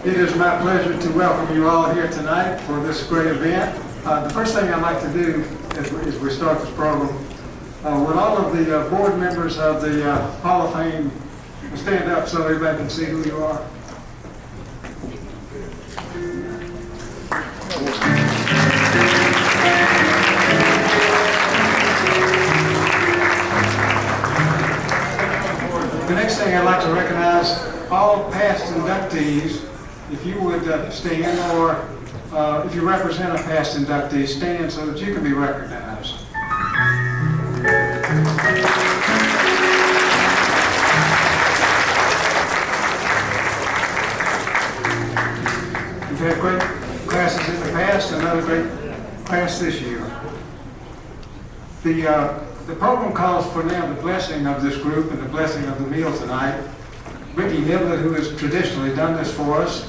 It is my pleasure to welcome you all here tonight for this great event. The first thing I'd like to do as we start this program, would all of the board members of the Hall of Fame stand up so everybody can see who you are. The next thing I'd like to recognize all past inductees. If you would stand, or if you represent a past inductee, stand so that you can be recognized. We've had great classes in the past, another great class this year. The program calls for now the blessing of this group and the blessing of the meal tonight. Ricky Niblett, who has traditionally done this for us,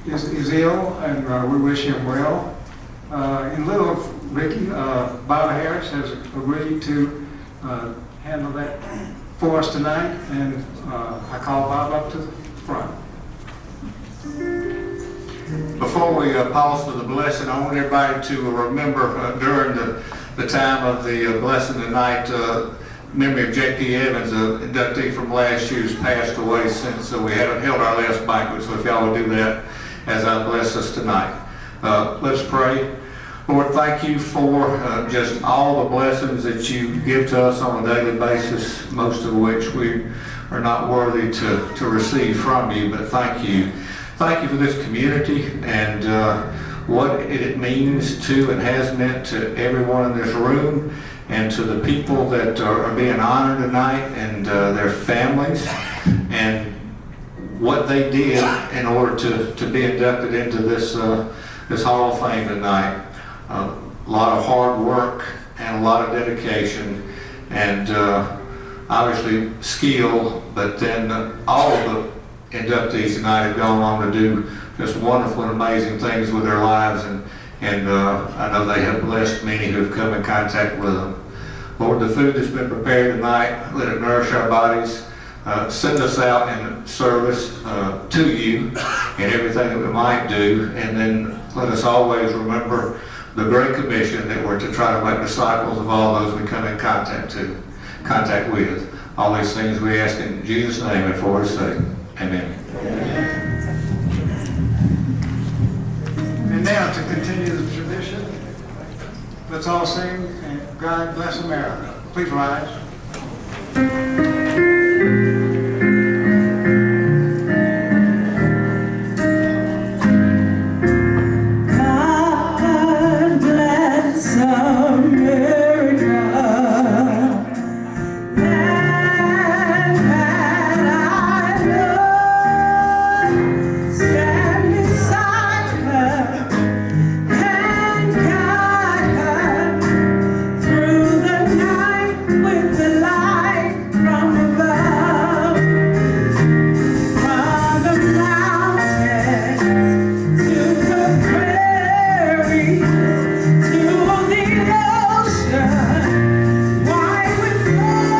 is ill, and we wish him well. In lieu of Ricky, Bob Harris has agreed to handle that for us tonight, and I call Bob up to the front. Before we pause for the blessing, I want everybody to remember during the time of the blessing tonight, memory of J.P. Evans, an inductee from last year, who's passed away since we haven't held our last banquet. So if y'all will do that as I bless us tonight. Let's pray. Lord, thank you for just all the blessings that you give to us on a daily basis, most of which we are not worthy to receive from you, but thank you. Thank you for this community and what it means to and has meant to everyone in this room, and to the people that are being honored tonight, and their families, and what they did in order to be inducted into this Hall of Fame tonight. A lot of hard work and a lot of dedication, and obviously skill, but then all of the inductees tonight have gone on to do just wonderful and amazing things with their lives, and I know they have blessed many who have come in contact with them. Lord, the food that's been prepared tonight, let it nourish our bodies. Send us out in service to you in everything that we might do, and then let us always remember the Great Commission that we're to try to make disciples of all those we come in contact with. All these things we ask in Jesus' name and for his sake. Amen. And now, to continue the tradition, let's all sing, and God Bless America. Please rise. God bless America, land that I love. Stand beside her and guide her through the night with the light from above. From the mountains to the prairies, to the ocean, wide with love.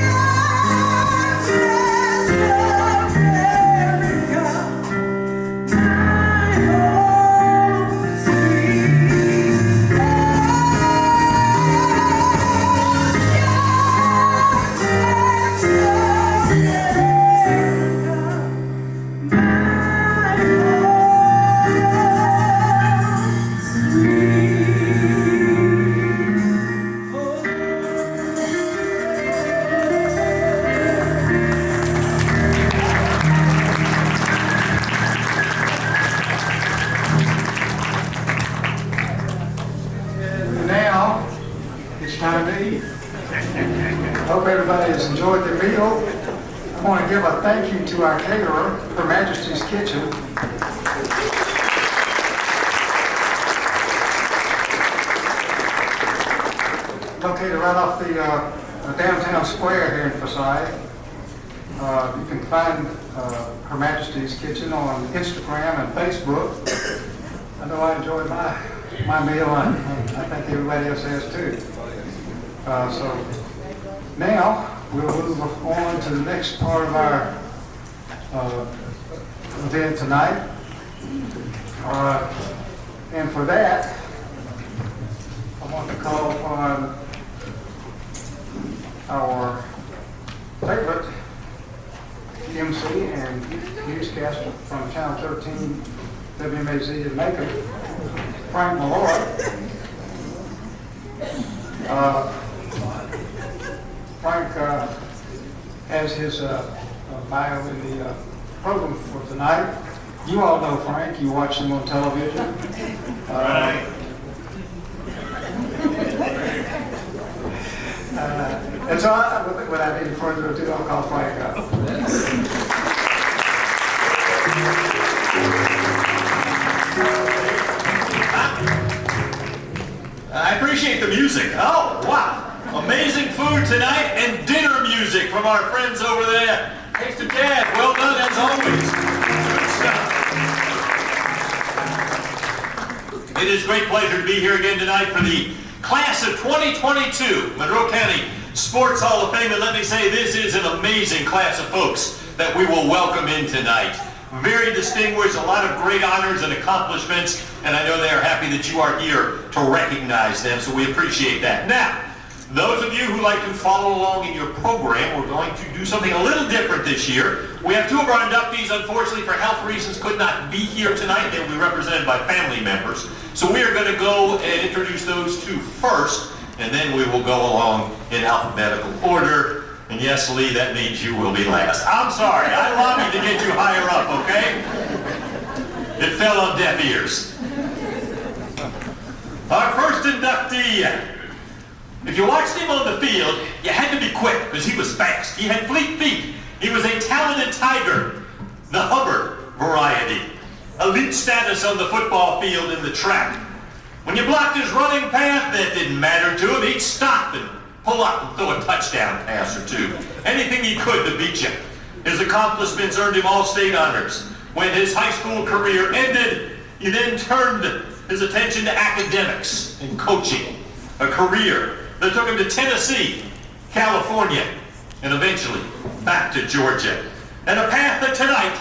God bless America, my home sweet Now, it's time to eat. Hope everybody has enjoyed their meal. I want to give a thank you to our caterer, Her Majesty's Kitchen. Located right off the downtown square here in Forsyth. You can find Her Majesty's Kitchen on Instagram and Facebook. I know I enjoyed my meal, and I think everybody else has too. So now we'll move on to the next part of our event tonight. And for that, I want to call upon our favorite MC and newscaster from Channel 13 WMAZ in Macon, Frank Malloy. Frank has his bio in the program for tonight. You all know Frank. You watch him on television. And so, without any further ado, I'll call Frank up. I appreciate the music. Oh, wow. Amazing food tonight and dinner music from our friends over there. Thanks to Dad. Well done as always. Good stuff. It is a great pleasure to be here again tonight for the class of 2022 Monroe County Sports Hall of Fame. And let me say, this is an amazing class of folks that we will welcome in tonight. Very distinguished, a lot of great honors and accomplishments, and I know they are happy that you are here to recognize them, so we appreciate that. Now, those of you who like to follow along in your program, we're going to do something a little different this year. We have two of our inductees, unfortunately for health reasons, could not be here tonight. They will be represented by family members. So we are going to go and introduce those two first, and then we will go along in alphabetical order. And yes, Lee, that means you will be last. I'm sorry, I lobbied to get you higher up, okay? It fell on deaf ears. Our first inductee. If you watched him on the field, you had to be quick because he was fast. He had fleet feet. He was a talented tiger, the Hubbard variety. Elite status on the football field in the track. When you blocked his running path, that didn't matter to him. He'd stop and pull up and throw a touchdown pass or two. Anything he could to beat you. His accomplishments earned him all-state honors. When his high school career ended, he then turned his attention to academics and coaching. A career that took him to Tennessee, California, and eventually back to Georgia. And a path that tonight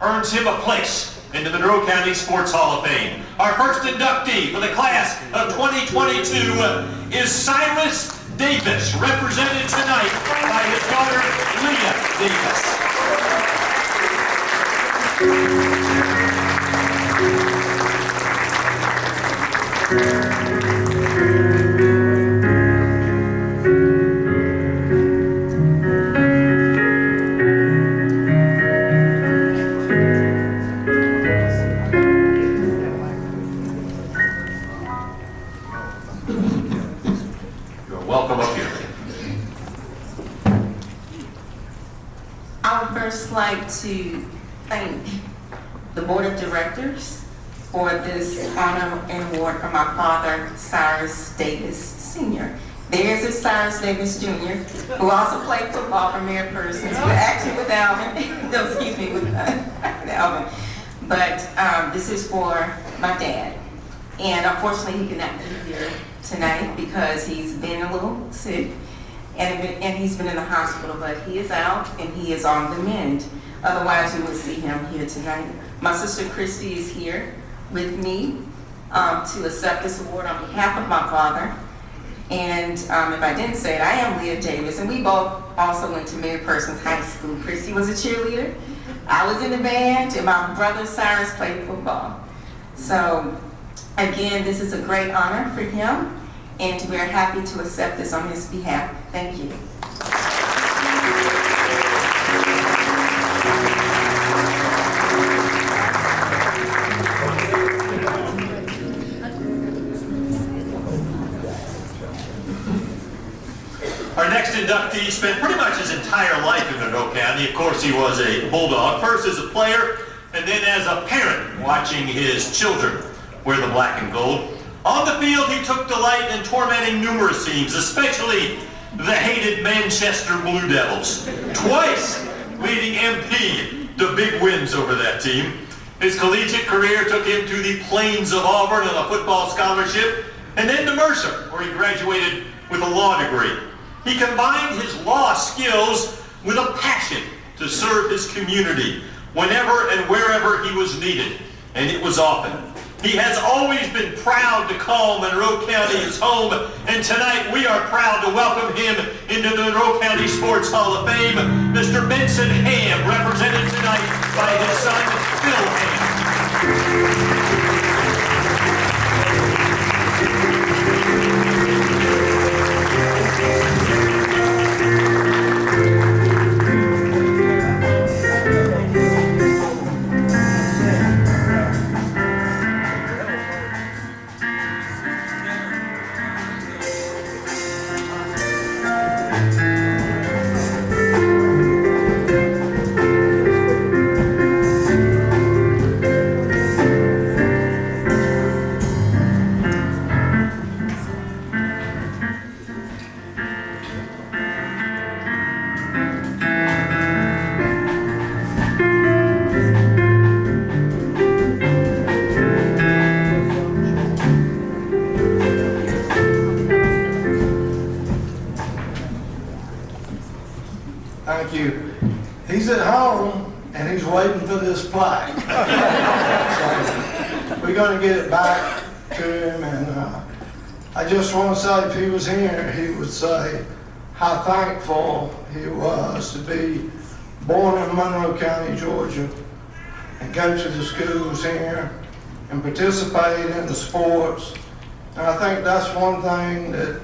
earns him a place in the Monroe County Sports Hall of Fame. Our first inductee for the class of 2022 is Cyrus Davis, represented tonight by his daughter, Leah Davis. You're welcome up here. I would first like to thank the Board of Directors for this honor and award from my father, Cyrus Davis Sr. There's a Cyrus Davis Jr., who also played football for Mayor Persons, but actually with Alvin, no, excuse me, with Alvin. But this is for my dad. And unfortunately, he could not be here tonight because he's been a little sick. And he's been in the hospital, but he is out and he is on the mend. Otherwise, you will see him here tonight. My sister Christy is here with me to accept this award on behalf of my father. And if I didn't say it, I am Leah Davis, and we both also went to Mayor Persons High School. Christy was a cheerleader, I was in the band, and my brother Cyrus played football. So again, this is a great honor for him, and we're happy to accept this on his behalf. Thank you. Our next inductee spent pretty much his entire life in Monroe County. Of course, he was a Bulldog, first as a player, and then as a parent, watching his children wear the black and gold. On the field, he took delight in tormenting numerous teams, especially the hated Manchester Blue Devils, twice leading MP to big wins over that team. His collegiate career took him to the Plains of Auburn on a football scholarship, and then to Mercer, where he graduated with a law degree. He combined his law skills with a passion to serve his community whenever and wherever he was needed, and it was often. He has always been proud to call Monroe County his home, and tonight we are proud to welcome him into the Monroe County Sports Hall of Fame, Mr. Benson Ham, represented tonight by his son, Phil Ham. Thank you. He's at home and he's waiting for this plaque. So we're going to get it back to him, and I just want to say if he was here, he would say how thankful he was to be born in Monroe County, Georgia, and go to the schools here and participate in the sports. And I think that's one thing that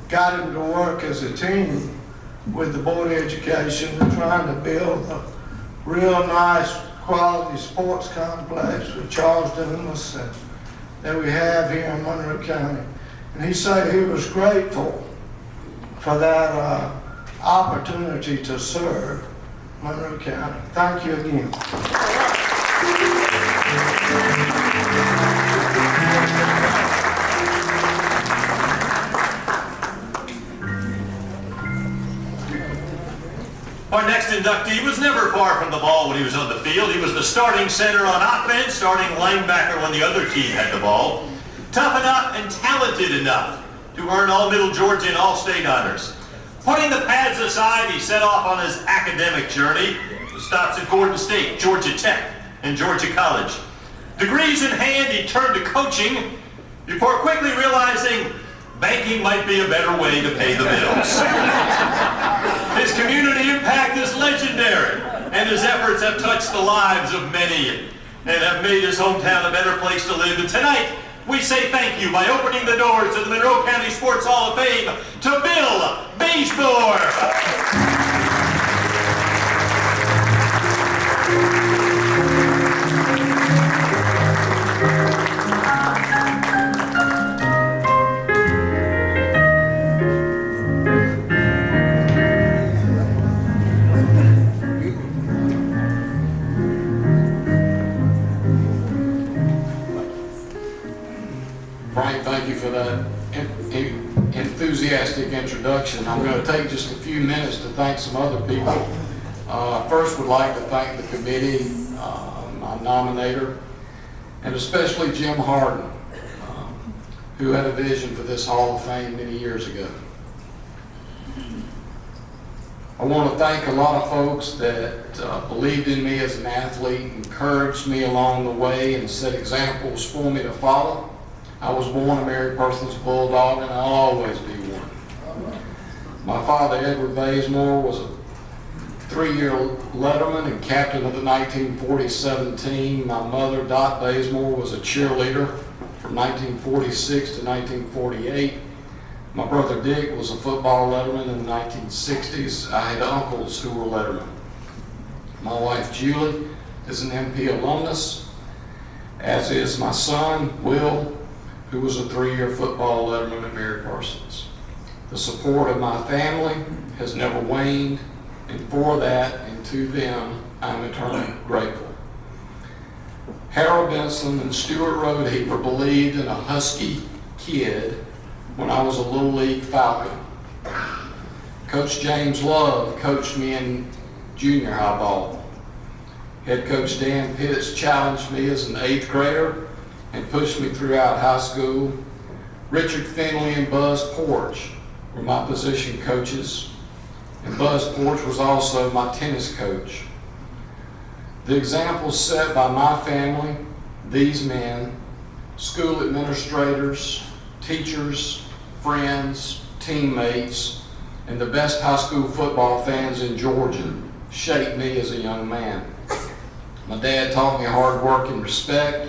got him to work as a team with the Board of Education. We're trying to build a real nice quality sports complex with Charles Dumas that we have here in Monroe County. And he said he was grateful for that opportunity to serve Monroe County. Thank you again. Our next inductee was never far from the ball when he was on the field. He was the starting center on offense, starting linebacker when the other team had the ball. Tough enough and talented enough to earn all Middle Georgia and all state honors. Putting the pads aside, he set off on his academic journey with stops at Gordon State, Georgia Tech, and Georgia College. Degrees in hand, he turned to coaching before quickly realizing banking might be a better way to pay the bills. His community impact is legendary, and his efforts have touched the lives of many and have made his hometown a better place to live. And tonight, we say thank you by opening the doors of the Monroe County Sports Hall of Fame to Bill Baysmore. Frank, thank you for that enthusiastic introduction. I'm going to take just a few minutes to thank some other people. First, would like to thank the committee, my nominator, and especially Jim Harden, who had a vision for this Hall of Fame many years ago. I want to thank a lot of folks that believed in me as an athlete, encouraged me along the way, and set examples for me to follow. I was born a Mary Persons Bulldog, and I'll always be one. My father, Edward Baysmore, was a 3-year letterman and captain of the 1947 team. My mother, Dot Baysmore, was a cheerleader from 1946 to 1948. My brother Dick was a football letterman in the 1960s. I had uncles who were lettermen. My wife, Julie, is an MP alumnus, as is my son, Will, who was a 3-year football letterman at Mary Parsons. The support of my family has never waned, and for that and to them, I'm eternally grateful. Harold Benson and Stuart Roadheaper believed in a husky kid when I was a Little League Falcon. Coach James Love coached me in junior high ball. Head Coach Dan Pitts challenged me as an 8th grader and pushed me throughout high school. Richard Finley and Buzz Porch were my position coaches, and Buzz Porch was also my tennis coach. The examples set by my family, these men, school administrators, teachers, friends, teammates, and the best high school football fans in Georgia shaped me as a young man. My dad taught me hard work and respect.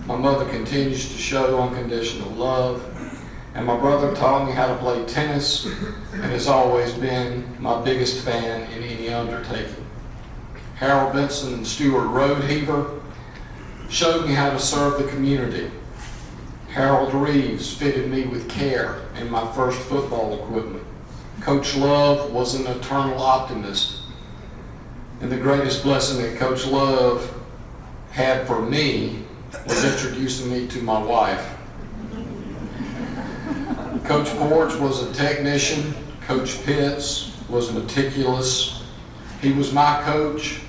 My mother continues to show unconditional love. And my brother taught me how to play tennis and has always been my biggest fan in any undertaking. Harold Benson and Stuart Roadheaver showed me how to serve the community. Harold Reeves fitted me with care in my first football equipment. Coach Love was an eternal optimist. And the greatest blessing that Coach Love had for me was introducing me to my wife. Coach Porch was a technician. Coach Pitts was meticulous. He was my coach.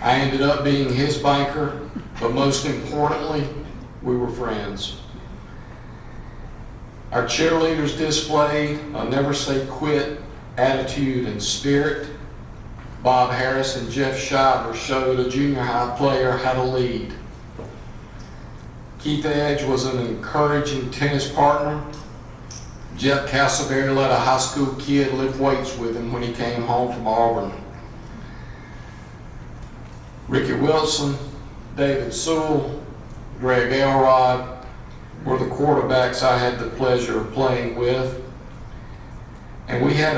I ended up being his banker, but most importantly, we were friends. Our cheerleaders displayed a never say quit attitude and spirit. Bob Harris and Jeff Shiver showed a junior high player how to lead. Keith Edge was an encouraging tennis partner. Jeff Castleberry let a high school kid lift weights with him when he came home from Auburn. Ricky Wilson, David Sewell, Greg Elrod were the quarterbacks I had the pleasure of playing with. And we had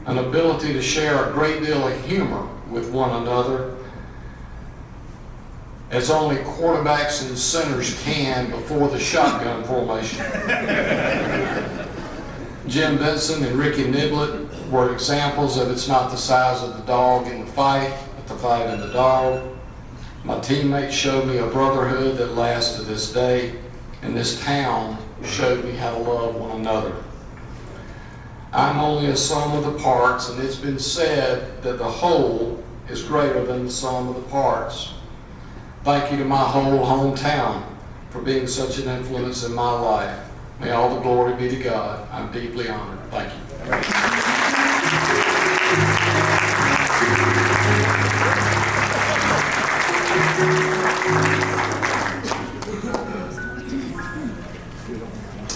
an ability to share a great deal of humor with one another, as only quarterbacks and centers can before the shotgun formation. Jim Benson and Ricky Niblett were examples of it's not the size of the dog in the fight, but the fight in the dog. My teammates showed me a brotherhood that lasts to this day, and this town showed me how to love one another. I'm only a sum of the parts, and it's been said that the whole is greater than the sum of the parts. Thank you to my whole hometown for being such an influence in my life. May all the glory be to God. I'm deeply honored. Thank you.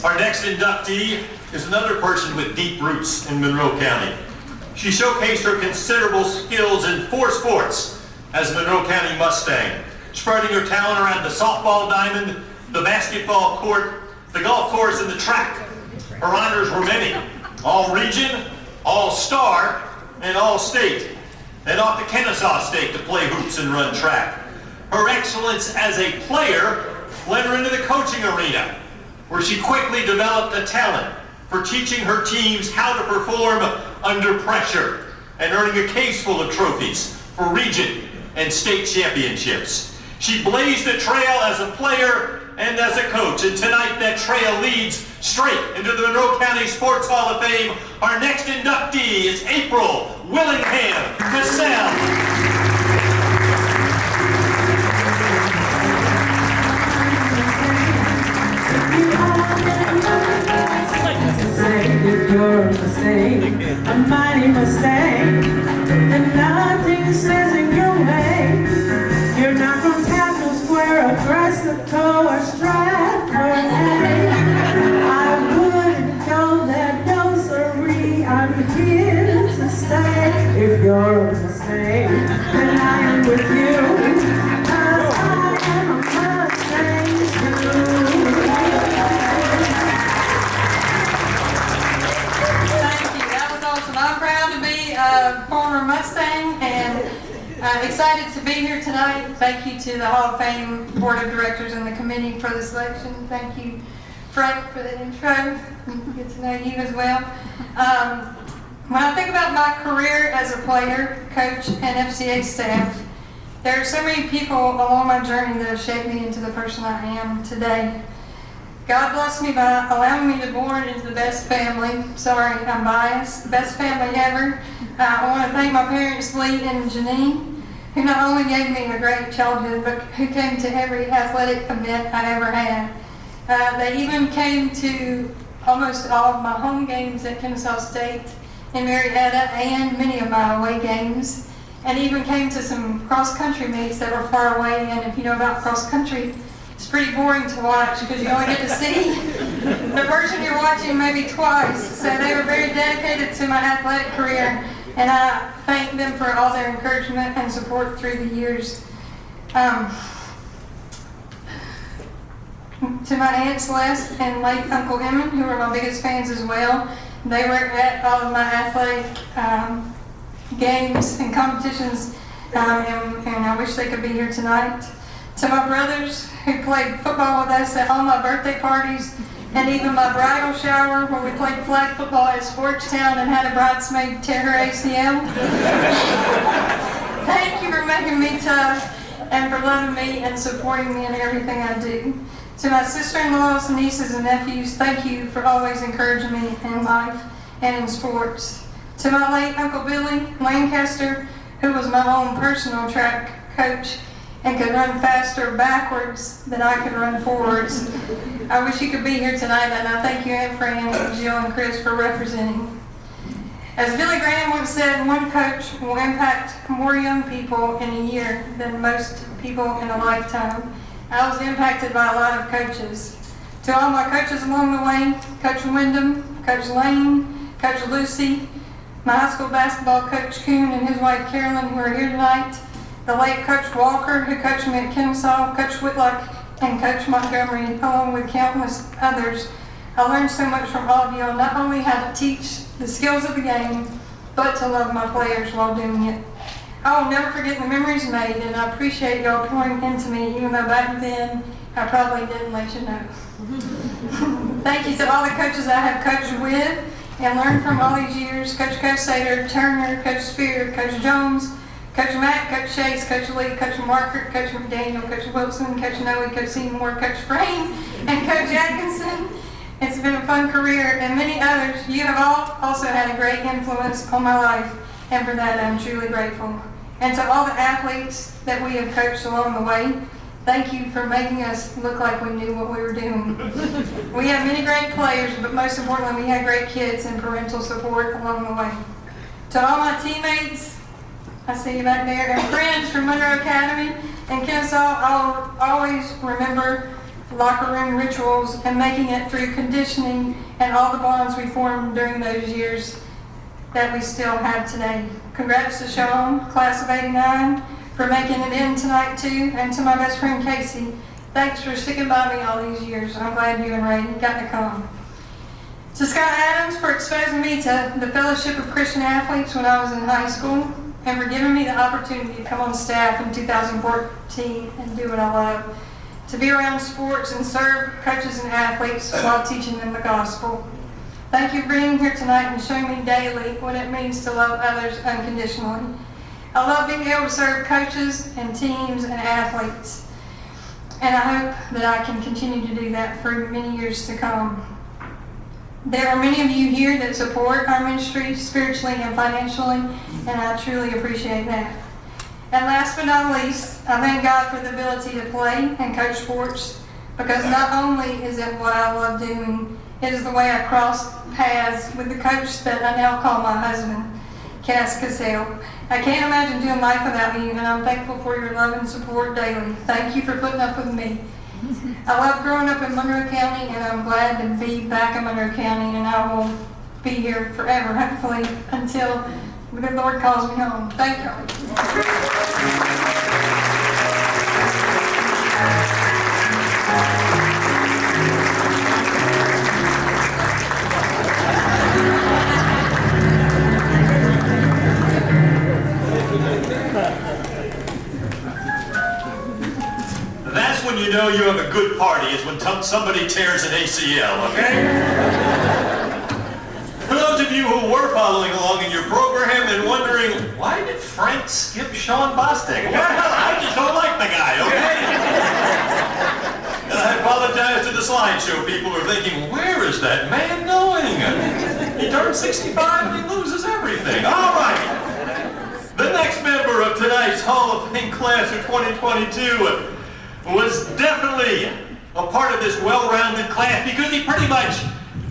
Our next inductee is another person with deep roots in Monroe County. She showcased her considerable skills in 4 sports as a Monroe County Mustang, spreading her talent around the softball diamond, the basketball court, the golf course, and the track. Her honors were many: all-region, all-star, and all-state, and off to Kennesaw State to play hoops and run track. Her excellence as a player led her into the coaching arena, where she quickly developed a talent for teaching her teams how to perform under pressure and earning a case full of trophies for region and state championships. She blazed a trail as a player and as a coach, and tonight that trail leads straight into the Monroe County Sports Hall of Fame. Our next inductee is April Willingham Cassell. If you're a mistake, a mighty mistake, and nothing says in your way. You're not from Castle Square or Crescento or Stratford. I wouldn't go there, no siree. I'm here to stay. If you're a mistake, then I am with you. 'Cause I am a Mustang too. I'm proud to be a former Mustang and excited to be here tonight. Thank you to the Hall of Fame Board of Directors and the committee for the selection. Thank you, Frank, for the intro. Get to know you as well. When I think about my career as a player, coach, and FCA staff, there are so many people along my journey that have shaped me into the person I am today. God blessed me by allowing me to be born into the best family. Sorry, I'm biased. Best family ever. I want to thank my parents, Lee and Janine, who not only gave me a great childhood, but who came to every athletic event I ever had. They even came to almost all of my home games at Kennesaw State in Marietta and many of my away games, and even came to some cross-country meets that were far away. And if you know about cross-country, it's pretty boring to watch because you only get to see the version you're watching maybe twice. So they were very dedicated to my athletic career, and I thank them for all their encouragement and support through the years. To my Aunt Celeste and late Uncle Emmett, who are my biggest fans as well. They were at all of my athletic games and competitions, and I wish they could be here tonight. To my brothers who played football with us at all my birthday parties and even my bridal shower where we played flag football at Sportstown and had a bridesmaid tear her ACL. Thank you for making me tough and for loving me and supporting me in everything I do. To my sister-in-laws, nieces, and nephews, thank you for always encouraging me in life and in sports. To my late Uncle Billy Lancaster, who was my own personal track coach and could run faster backwards than I could run forwards. I wish he could be here tonight, and I thank you, Aunt Fran, Jill, and Chris for representing. As Billy Graham once said, one coach will impact more young people in a year than most people in a lifetime. I was impacted by a lot of coaches. To all my coaches along the way, Coach Wyndham, Coach Lane, Coach Lucy, my high school basketball coach Kuhn and his wife Carolyn, who are here tonight, the late Coach Walker, who coached me at Kennesaw, Coach Whitlock, and Coach Montgomery, along with countless others. I learned so much from all of you on not only how to teach the skills of the game, but to love my players while doing it. I will never forget the memories made, and I appreciate y'all pouring into me, even though back then I probably didn't let you know. Thank you to all the coaches I have coached with and learned from all these years. Coach Cosader, Turner, Coach Spear, Coach Jones, Coach Matt, Coach Chase, Coach Lee, Coach Marker, Coach McDaniel, Coach Wilson, Coach Noe, Coach Seymour, Coach Frame, and Coach Atkinson. It's been a fun career, and many others. You have all also had a great influence on my life, and for that I'm truly grateful. And to all the athletes that we have coached along the way, thank you for making us look like we knew what we were doing. We have many great players, but most importantly, we had great kids and parental support along the way. To all my teammates, I see you back there, and friends from Monroe Academy and Kennesaw, I'll always remember locker room rituals and making it through conditioning and all the bonds we formed during those years that we still have today. Congrats to Sean, class of '89, for making it in tonight too, and to my best friend Casey, thanks for sticking by me all these years. I'm glad you and Ray got to come. To Scott Adams for exposing me to the Fellowship of Christian Athletes when I was in high school, and for giving me the opportunity to come on staff in 2014 and do what I love, to be around sports and serve coaches and athletes while teaching them the gospel. Thank you for being here tonight and showing me daily what it means to love others unconditionally. I love being able to serve coaches and teams and athletes, and I hope that I can continue to do that for many years to come. There are many of you here that support our ministry spiritually and financially, and I truly appreciate that. And last but not least, I thank God for the ability to play and coach sports, because not only is it what I love doing, it is the way I crossed paths with the coach that I now call my husband, Cass Cassell. I can't imagine doing life without you, and I'm thankful for your love and support daily. Thank you for putting up with me. I love growing up in Monroe County, and I'm glad to be back in Monroe County, and I will be here forever, hopefully, until the Lord calls me home. Thank you. That's when you know you have a good party, is when somebody tears an ACL, okay? For those of you who were following along in your program and wondering, why did Frank skip Sean Bostic? Well, I just don't like the guy, okay? And I apologize to the slideshow people who are thinking, where is that man going? He turns 65 and he loses everything. All right. The next member of tonight's Hall of Fame class of 2022 was definitely a part of this well-rounded class because he pretty much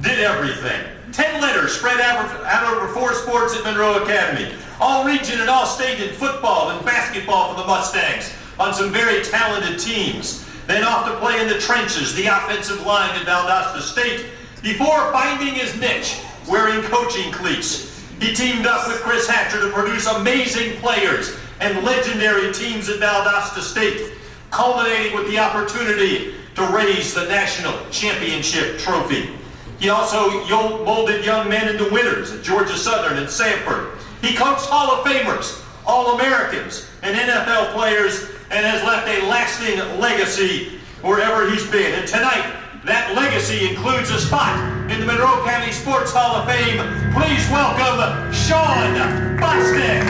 did everything. 10 letters spread out over 4 sports at Monroe Academy. All region and all state in football and basketball for the Mustangs on some very talented teams. Then off to play in the trenches, the offensive line at Valdosta State, before finding his niche, wearing coaching cleats. He teamed up with Chris Hatcher to produce amazing players and legendary teams at Valdosta State, culminating with the opportunity to raise the national championship trophy. He also molded young men into winners at Georgia Southern and Sanford. He coached Hall of Famers, All-Americans, and NFL players, and has left a lasting legacy wherever he's been. And tonight, that legacy includes a spot in the Monroe County Sports Hall of Fame. Please welcome Sean Bostic.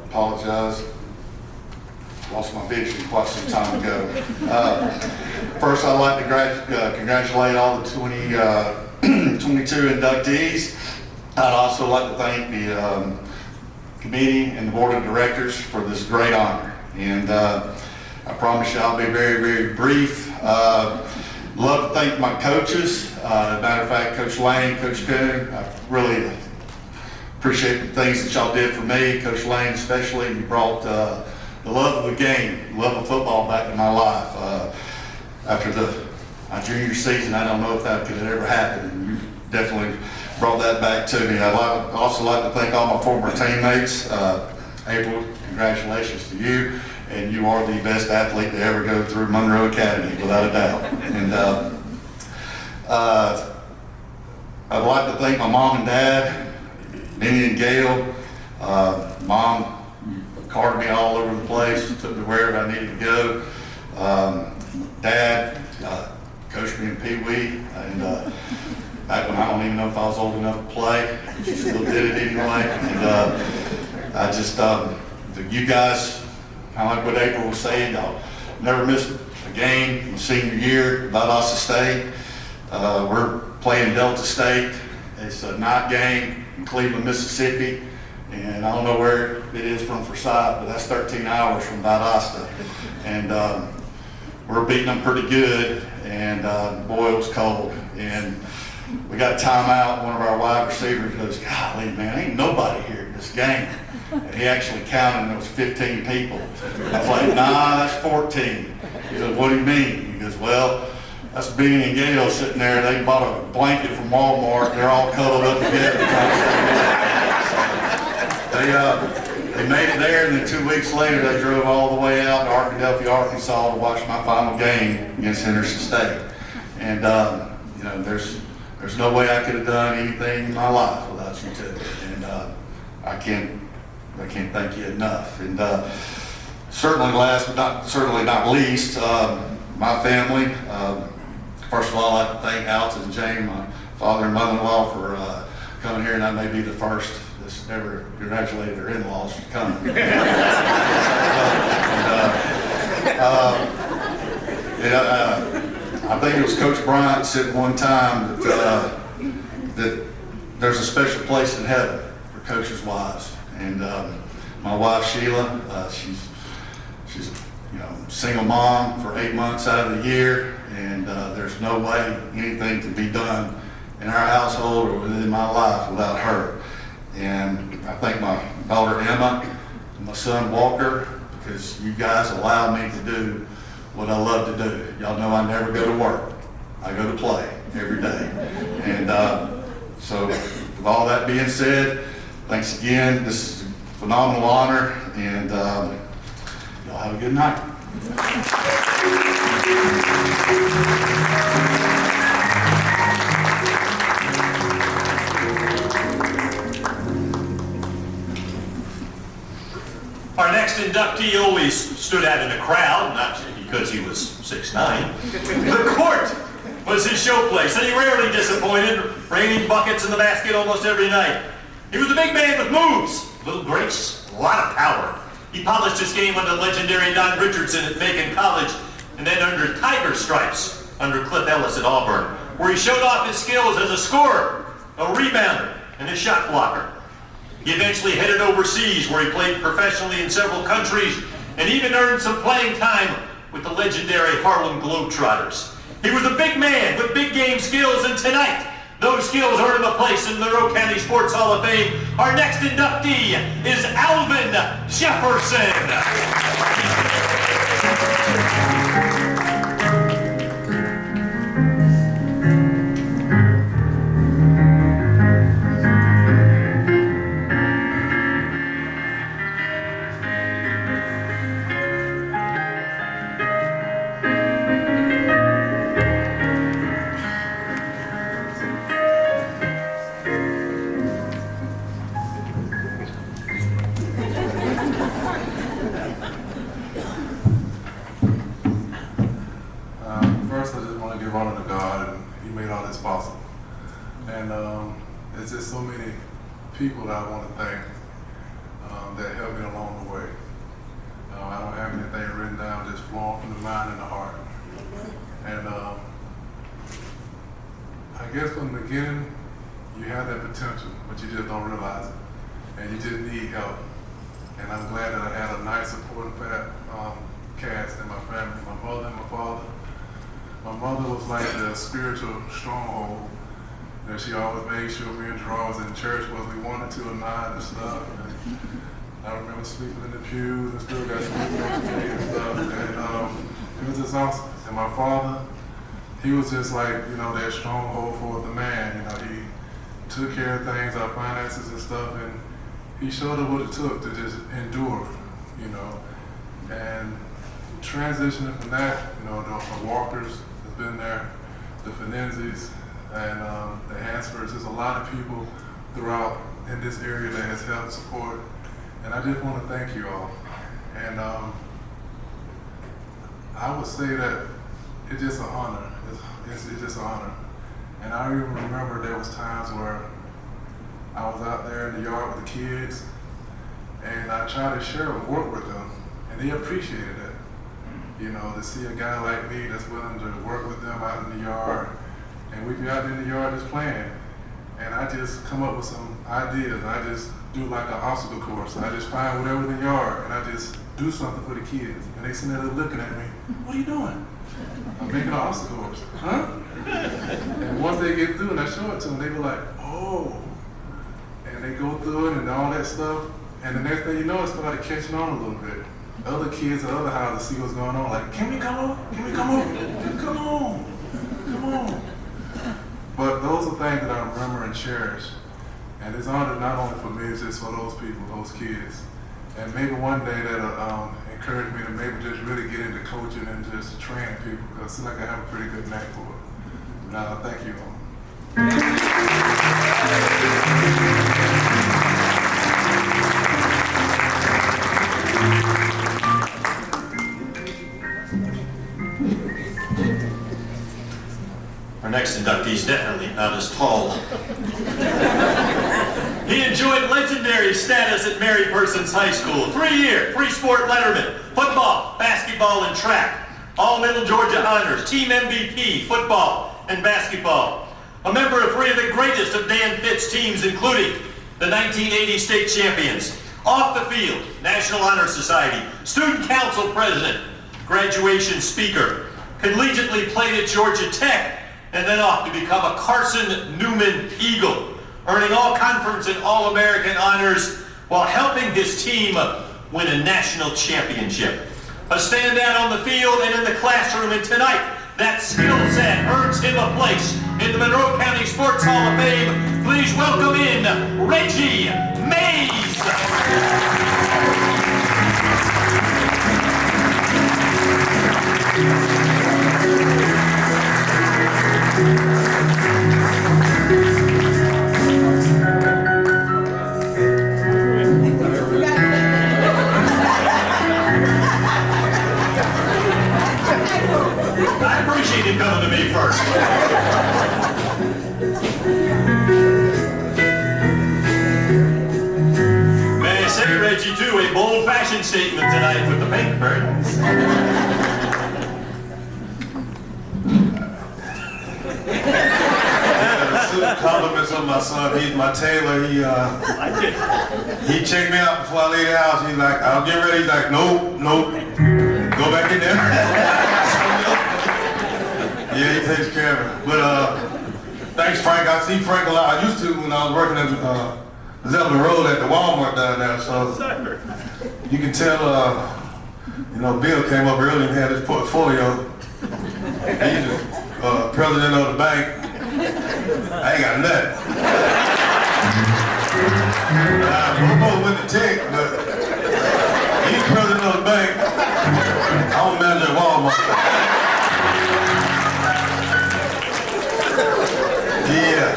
Apologize. Lost my vision quite some time ago. First, I'd like to congratulate all the 22 inductees. I'd also like to thank the committee and the board of directors for this great honor. And I promise you I'll be very, very brief. Love to thank my coaches. Matter of fact, Coach Lane, Coach Coon, I really appreciate the things that y'all did for me. Coach Lane especially, you brought the love of the game, love of football back in my life. After my junior season, I don't know if that could have ever happened, and you definitely brought that back to me. I'd also like to thank all my former teammates. April, congratulations to you, and you are the best athlete to ever go through Monroe Academy, without a doubt. And I'd like to thank my mom and dad, Minnie and Gail. Mom carted me all over the place, took me wherever I needed to go. Dad coached me in Pee Wee, and back when I don't even know if I was old enough to play, she still did it anyway. And I just, you guys, kind of like what April was saying, y'all never missed a game in senior year, Valdosta State. We're playing Delta State. It's a night game in Cleveland, Mississippi, and I don't know where it is from Forsyth, but that's 13 hours from Valdosta. And we're beating them pretty good, and boy, it was cold. And we got a timeout. One of our wide receivers goes, "Golly, man, ain't nobody here at this game." And he actually counted, and there was 15 people. I was like, "Nah, that's 14. He goes, "What do you mean?" He goes, "Well, that's Benny and Gail sitting there. They bought a blanket from Walmart. They're all cuddled up together." They made it there, and then 2 weeks later, they drove all the way out to Arkadelphia, Arkansas to watch my final game against Henderson State. And you know, there's no way I could have done anything in my life without you two. And I can't thank you enough. And certainly last, but certainly not least, my family. First of all, I'd like to thank Alton and Jane, my father and mother-in-law, for coming here, and I may be the first that's ever congratulated their in-laws for coming. I think it was Coach Bryant said one time that there's a special place in heaven for coaches' wives. And my wife Sheila, she's a single mom for 8 months out of the year, and there's no way anything can be done in our household or within my life without her. And I thank my daughter Emma and my son Walker, because you guys allow me to do what I love to do. Y'all know I never go to work. I go to play every day. And so with all that being said, thanks again. This is a phenomenal honor, and y'all have a good night. Our next inductee always stood out in the crowd, not because he was 6'9". The court was his showplace, and he rarely disappointed, raining buckets in the basket almost every night. He was a big man with moves, little grace, a lot of power. He polished his game under legendary Don Richardson at Macon College, and then under Tiger stripes under Cliff Ellis at Auburn, where he showed off his skills as a scorer, a rebounder, and a shot blocker. He eventually headed overseas, where he played professionally in several countries, and even earned some playing time with the legendary Harlem Globetrotters. He was a big man with big game skills, and tonight, those skills earned him a place in the Monroe County Sports Hall of Fame. Our next inductee is Alvin Jefferson. First, I just want to give honor to God, and He made all this possible. And there's just so many people that I want to thank that helped me along the way. I don't have anything written down, just flowing from the mind and the heart. And I guess from the beginning, you have that potential, but you just don't realize it. And you just need help. And I'm glad that I had a nice supporting cast in my family, my mother and my father. My mother was like the spiritual stronghold. And she always made sure me and Draw was in church whether we wanted to or not and stuff. And I remember sleeping in the pews and still got sleeping on the bed and stuff. And it was just awesome. And my father, he was just like, that stronghold for the man. He took care of things, our finances and stuff, and he showed us what it took to just endure, And transitioning from that, the Walkers has been there, the Fenenzis, and the Hansfords. There's a lot of people throughout in this area that has helped support, and I just want to thank you all. And I would say that it's just an honor. It's just an honor. And I even remember there was times where I was out there in the yard with the kids, and I tried to share and work with them, and they appreciated it. To see a guy like me that's willing to work with them out in the yard, and we'd be out in the yard just playing, and I just come up with some ideas. I just do like an obstacle course. I just find whatever in the yard, and I just do something for the kids, and they sitting there looking at me, "What are you doing?" "I'm making an obstacle course." "Huh?" And once they get through and I show it to them, they be like, "Oh." And they go through it and all that stuff, and the next thing you know, it started catching on a little bit. Other kids at other houses see what's going on, like, "Can we come over? Can we come over? Come on, come on." But those are things that I remember and cherish. And it's honor not only for me, it's just for those people, those kids. And maybe one day that'll encourage me to maybe just really get into coaching and just training people, because I feel like I have a pretty good knack for it. Thank you all. Our next inductee is definitely not as tall. He enjoyed legendary status at Mary Persons High School. 3-year, 3-sport letterman, football, basketball, and track. All Middle Georgia honors, team MVP, football, and basketball. A member of 3 of the greatest of Dan Fitt's teams, including the 1980 state champions. Off the field, National Honor Society, student council president, graduation speaker, collegiately played at Georgia Tech, and then off to become a Carson Newman Eagle, earning all conference and all-American honors while helping his team win a national championship. A standout on the field and in the classroom, and tonight, that skill set earns him a place in the Monroe County Sports Hall of Fame. Please welcome in Reggie Mays. I appreciate him coming to me first. read you do a bold fashion statement tonight with the pink curtains. Compliments on my son. He's my tailor. He checked me out before I leave the house. He's like, I'll get ready. He's like, nope. Go back in there. Yeah, he takes care of it. But thanks, Frank. I see Frank a lot. I used to when I was working at Zeppelin Road at the Walmart down there. So you can tell, Bill came up early and had his portfolio. He's the president of the bank. I ain't got nothing. I'm going with the tech, but he's president of the bank. I'm manager at Walmart. Yeah.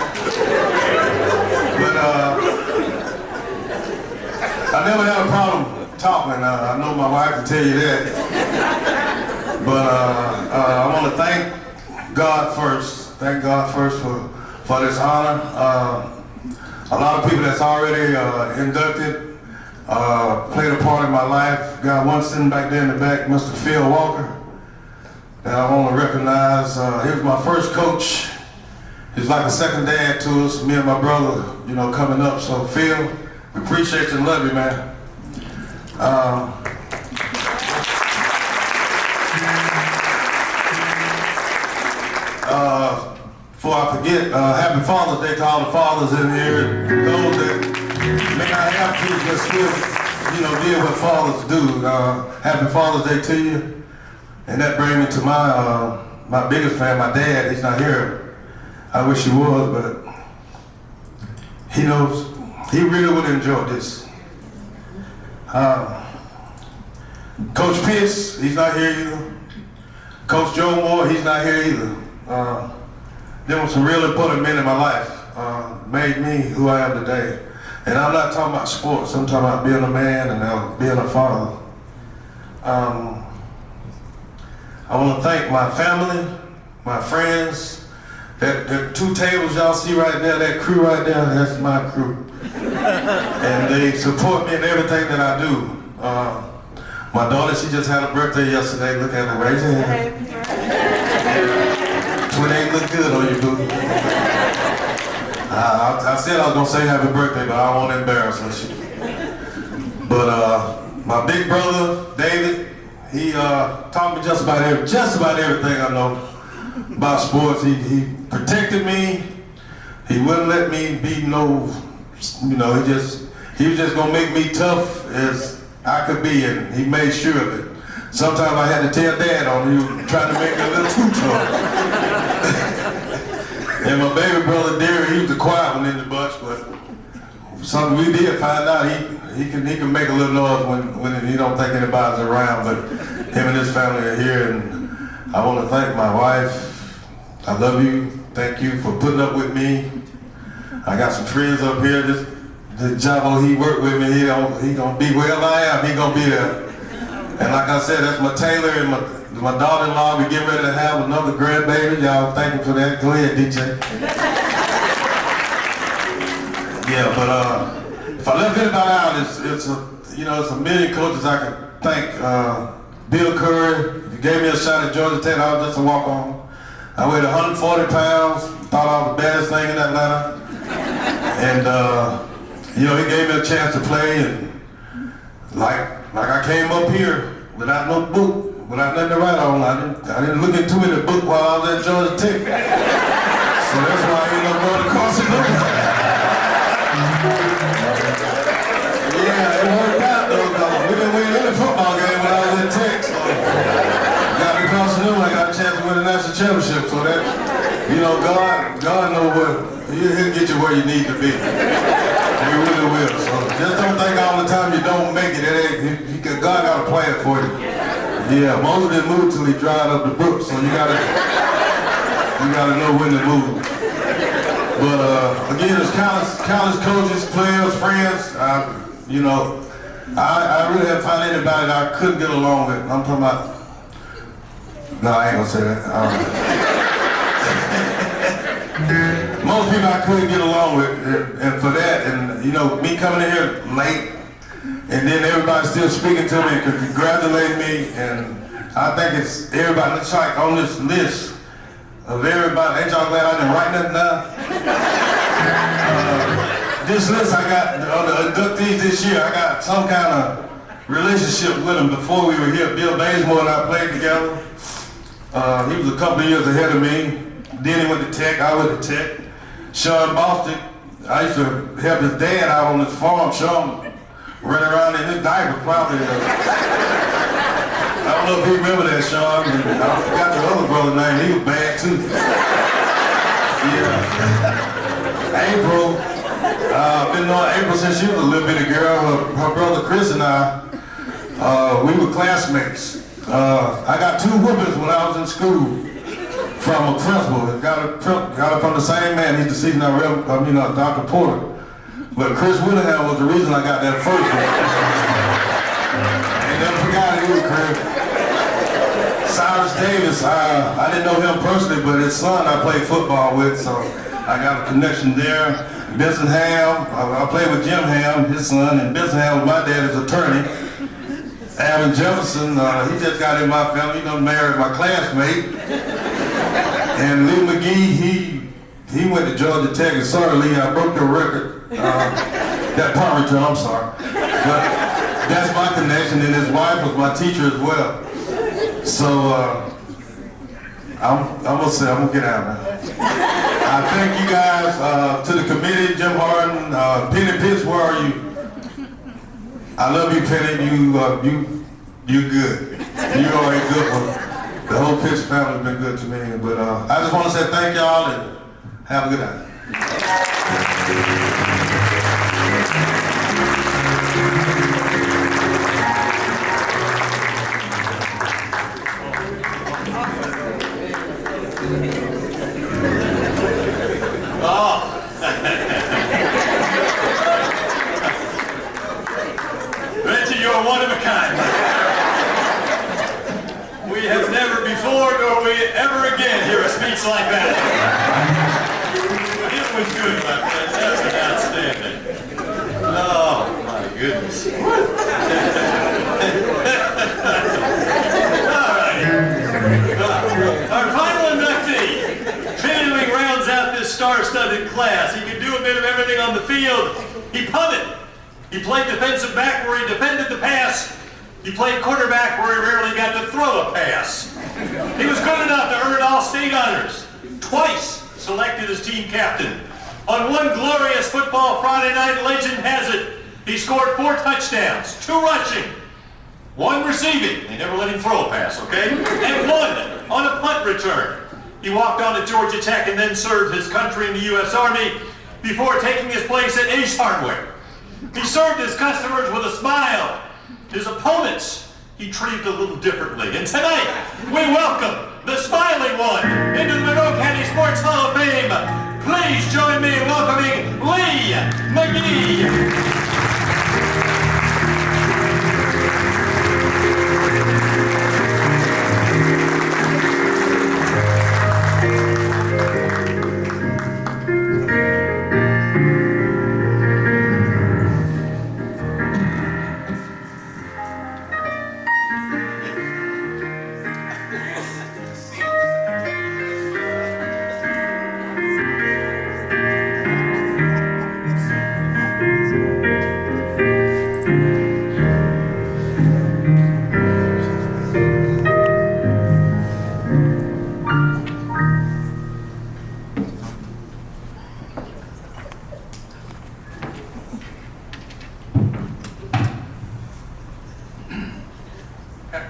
But I never had a problem talking. I know my wife can tell you that. But I want to thank God first. Thank God first for this honor. A lot of people that's already inducted played a part in my life. Got one sitting back there in the back, Mr. Phil Walker. And I want to recognize, he was my first coach. He's like a second dad to us, me and my brother, coming up. So Phil, we appreciate you and love you, man. Before I forget, happy Father's Day to all the fathers in here, and those that may not have kids but still, did what fathers do. Happy Father's Day to you. And that brings me to my biggest fan, my dad. He's not here. I wish he was, but he knows, he really would enjoy this. Coach Pierce, he's not here either. Coach Joe Moore, he's not here either. There were some real important men in my life, made me who I am today. And I'm not talking about sports, I'm talking about being a man and being a father. I want to thank my family, my friends. That two tables y'all see right there, that crew right there, that's my crew. And they support me in everything that I do. My daughter, she just had a birthday yesterday. Look at her, raise your hand. Twin ain't look good on you, boo. I said I was gonna say happy birthday, but I won't embarrass her. But my big brother, David, he taught me just about everything I know about sports. He protected me. He wouldn't let me be he was just gonna make me tough as I could be, and he made sure of it. Sometimes I had to tell Dad on him, he was trying to make me a little too tough. And my baby brother Derry, he was the quiet one in the bunch, but something we did find out he can make a little noise when he don't think anybody's around, but him and his family are here, and I want to thank my wife. I love you. Thank you for putting up with me. I got some friends up here. The job he worked with me, he gonna be wherever I am, he gonna be there. And like I said, that's my tailor and my daughter-in-law. We get ready to have another grandbaby. Y'all thank you for that. Go ahead, DJ. Yeah, but if I left anybody out, it's a million coaches I can thank. Bill Curry, he gave me a shot at Georgia Tech. I was just a walk-on. I weighed 140 pounds. Thought I was the baddest thing in Atlanta. And he gave me a chance to play, and like I came up here without no book, without nothing to write on. I didn't look into it in the book while I was at Georgia Tech. So that's why I ended up going to Carson. Yeah, it worked out though, because we didn't win any football game when I was at Tech. So got to Carson, I got a chance to win the national championship. So that, God knows he'll get you where you need to be. He really will. So just don't think all the time you don't make it. God got a plan for you. Yeah, Moses didn't move till he dried up the brook, so you gotta know when to move. But again, as college coaches, players, friends, I really haven't found anybody that I couldn't get along with. I'm talking about. No, I ain't gonna say that. Most people I couldn't get along with, and for that, and me coming in here late And then everybody's still speaking to me and congratulating me, and I think it's everybody. It's like on this list of everybody. Ain't y'all glad I didn't write nothing down? This list I got on the inductees this year. I got some kind of relationship with him before we were here. Bill Bazemore and I played together. He was a couple of years ahead of me. Then he went to Tech. I went to Tech. Sean Bostic. I used to help his dad out on his farm. Sean running around in his diaper probably. I don't know if you remember that, Sean. And I forgot your other brother's name. He was bad too. Yeah. April. Been knowing April since she was a little bitty girl. Her brother Chris and I, we were classmates. I got 2 whoopings when I was in school from a principal. Got it from the same man. He's deceased now, Dr. Porter. But Chris Whittingham was the reason I got that first one. Ain't never forgot it either, Chris. Cyrus Davis, I didn't know him personally, but his son I played football with, so I got a connection there. Benson Ham, I played with Jim Ham, his son, and Benson Ham was my dad's attorney. Alvin Jefferson, he just got in my family, married my classmate. And Lee McGee, he went to Georgia Tech, and sorry Lee, I broke your record. That punt return, I'm sorry. But that's my connection, and his wife was my teacher as well. So, I'm gonna get out now. I thank you guys, to the committee, Jim Harden, Penny Pitts, where are you? I love you, Penny. You good. You are a good one. The whole Pitts family has been good to me. But I just want to say thank y'all and have a good night. Reggie, you're one of a kind. We have never before, nor we ever again hear a speech like that. It was good, my friend. That was outstanding. Oh, my goodness. All right. Our final inductee. Finally rounds out this star-studded class. He could do a bit of everything on the field. He punted. He played defensive back where he defended the pass. He played quarterback where he rarely got to throw a pass. He was good enough to earn all-state honors. Twice selected as team captain. On one glorious football Friday night, legend has it, he scored 4 touchdowns, 2 rushing, 1 receiving. They never let him throw a pass, okay? And 1 on a punt return. He walked on to Georgia Tech and then served his country in the U.S. Army before taking his place at Ace Hardware. He served his customers with a smile. His opponents, he treated a little differently. And tonight, we welcome the smiling one into the Monroe County Sports Hall of Fame. Please join me in welcoming Lee McGee.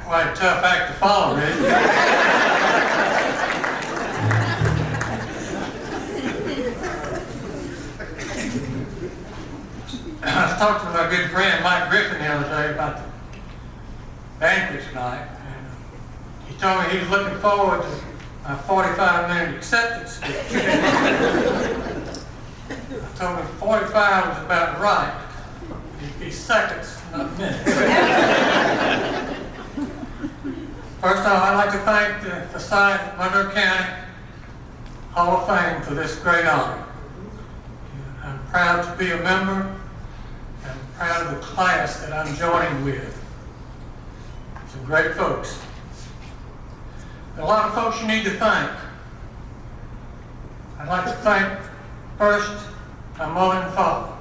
Quite a tough act to follow, Rick. I was talking to my good friend Mike Griffin the other day about the banquet tonight, and he told me he was looking forward to a 45-minute acceptance speech. I told him 45 was about right. It'd be seconds, not minutes. First off, I'd like to thank the Forsyth Monroe County Hall of Fame for this great honor. I'm proud to be a member. I'm proud of the class that I'm joining with. Some great folks. A lot of folks you need to thank. I'd like to thank first my mother and father.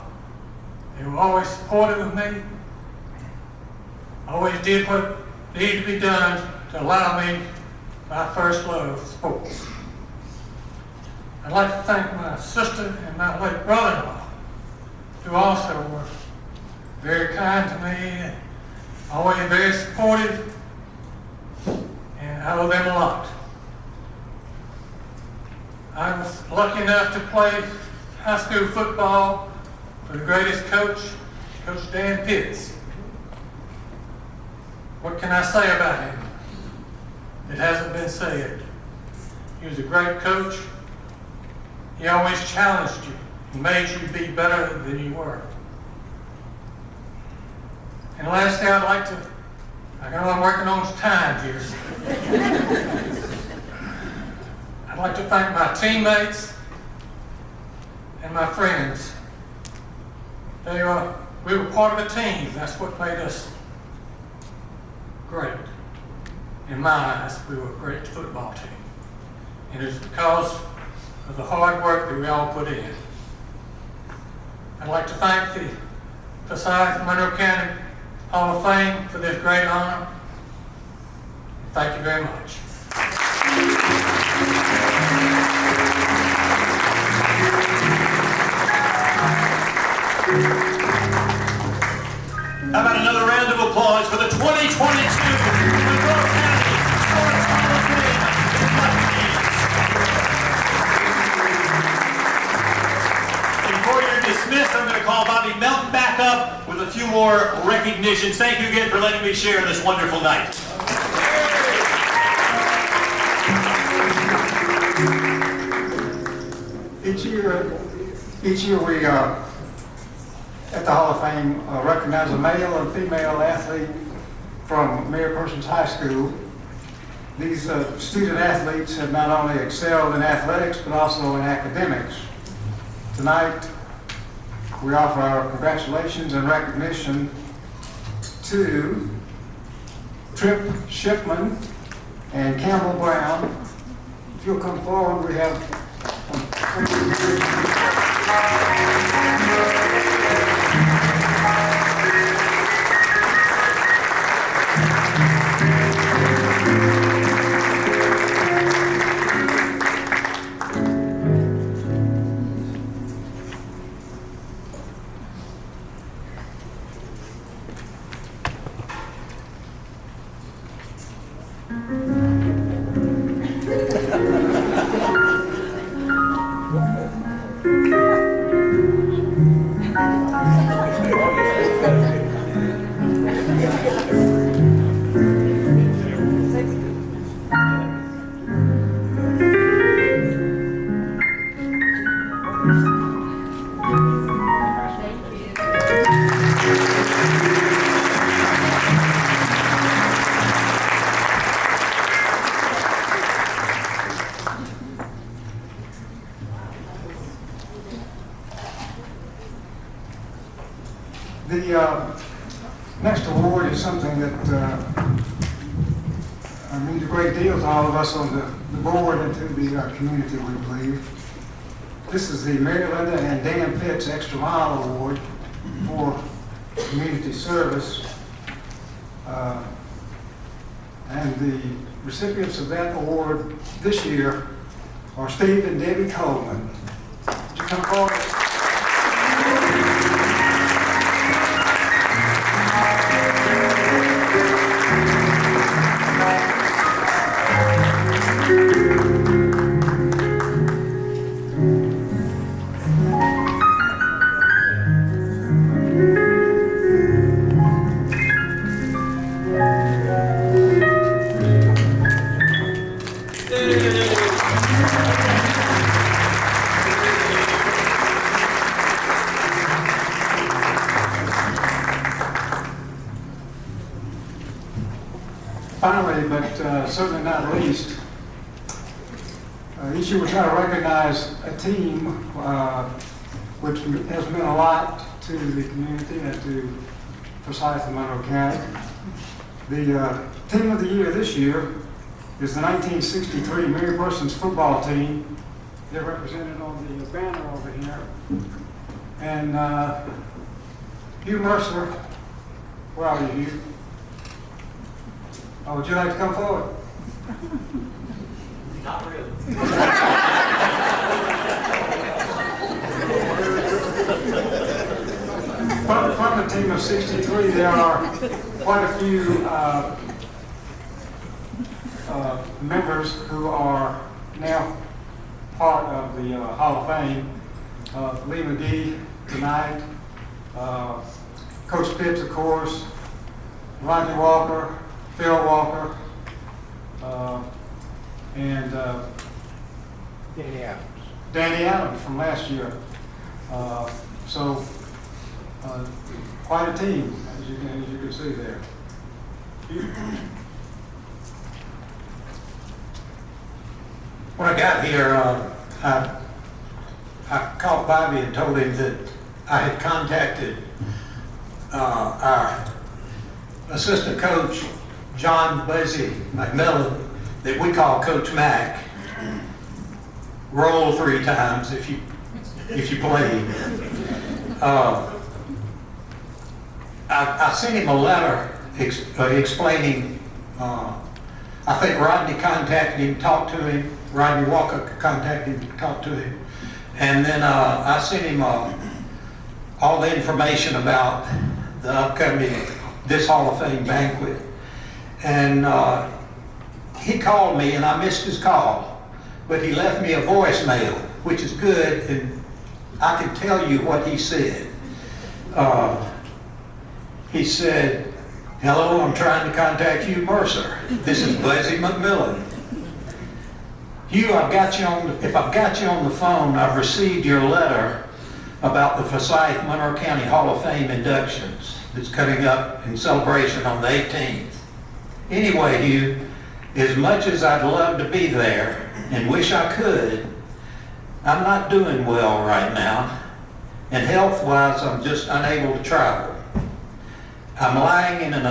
They were always supportive of me, always did what needed to be done to allow me my first love, sports. I'd like to thank my sister and my late brother-in-law, who also were very kind to me, and always very supportive, and I owe them a lot. I was lucky enough to play high school football for the greatest coach, Coach Dan Pitts. What can I say about him? It hasn't been said. He was a great coach. He always challenged you and made you be better than you were. And lastly, I know I'm working on time here. I'd like to thank my teammates and my friends. We were part of a team. That's what made us great. In my eyes, we were a great football team. And it's because of the hard work that we all put in. I'd like to thank the Forsyth Monroe County Hall of Fame for this great honor. Thank you very much. How about another round of applause for the 2022 Monroe County Sports Hall of Fame inductees. Before you're dismissed, I'm going to call Bobby Melton back up with a few more recognitions. Thank you again for letting me share this wonderful night. Each year we, at the Hall of Fame, recognize a male and female athlete from Mayor Persons High School. These student athletes have not only excelled in athletics, but also in academics. Tonight, we offer our congratulations and recognition to Tripp Shipman and Campbell Brown. If you'll come forward, we have the next award is something that means a great deal to all of us on the board and to the community, we believe. This is the Mary Linda and Dan Pitts Extra Mile Award for community service. And the recipients of that award this year are Steve and Debbie Coleman. Would you come forward? Finally, but certainly not least, each year we try to recognize a team which has meant a lot to the community and to Forsyth and Monroe County. The team of the year this year is the 1963 Mary Parsons football team. They're represented on the banner over here. And Hugh Mercer, where are you, Hugh? Oh, would you like to come forward? Not really. From the team of 63, there are quite a few members who are now part of the Hall of Fame. Lee McGee tonight, Coach Pitts, of course, Rodney Walker, Phil Walker, and Danny Adams from last year. So quite a team, as you can see there. When I got here, I called Bobby and told him that I had contacted our assistant coach, John Buzzy McMillan, that we call Coach Mac. Roll 3 times if you play. I sent him a letter explaining. I think Rodney contacted him, talked to him. Rodney Walker contacted him, talked to him, and then I sent him all the information about the upcoming this Hall of Fame banquet. And he called me, and I missed his call, but he left me a voicemail, which is good, and I can tell you what he said. He said, "Hello, I'm trying to contact Hugh Mercer. This is Buzzy McMillan. Hugh, if I've got you on the phone, I've received your letter about the Forsyth Monroe County Hall of Fame inductions that's coming up in celebration on the 18th. Anyway, Hugh, as much as I'd love to be there and wish I could, I'm not doing well right now, and health-wise, I'm just unable to travel. I'm lying in an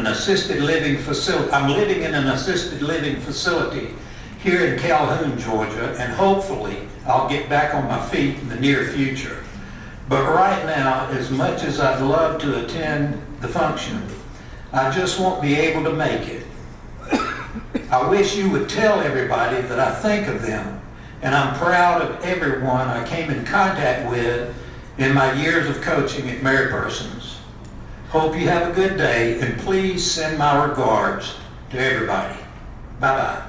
assisted living facility. I'm living in an assisted living facility here in Calhoun, Georgia, and hopefully I'll get back on my feet in the near future. But right now, as much as I'd love to attend the function, I just won't be able to make it. I wish you would tell everybody that I think of them, and I'm proud of everyone I came in contact with in my years of coaching at Mary Parsons. Hope you have a good day, and please send my regards to everybody. Bye-bye."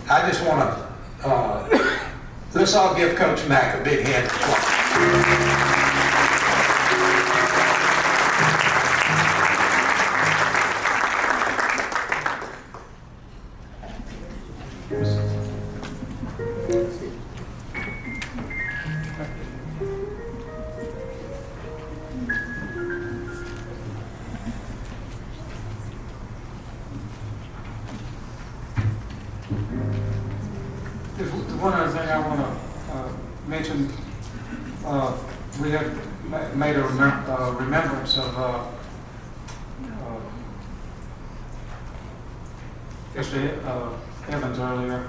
I just want to, let's all give Coach Mack a big hand of applause. There's one other thing I want to mention. We have made a remembrance of Mr. Evans earlier.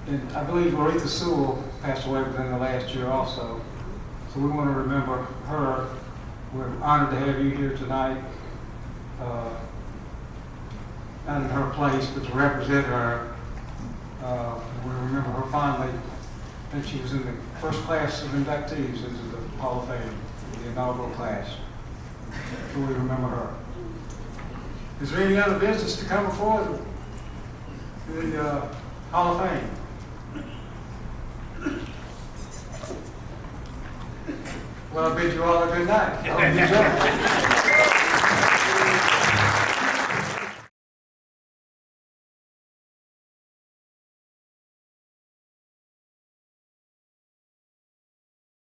And I believe Loretha Sewell passed away within the last year also. So we want to remember her. We're honored to have you here tonight, not in her place, but to represent her. We remember her fondly. I think she was in the first class of inductees into the Hall of Fame, the inaugural class. So we remember her. Is there any other business to come before the Hall of Fame? Well, I bid you all a good night. I hope you enjoy it.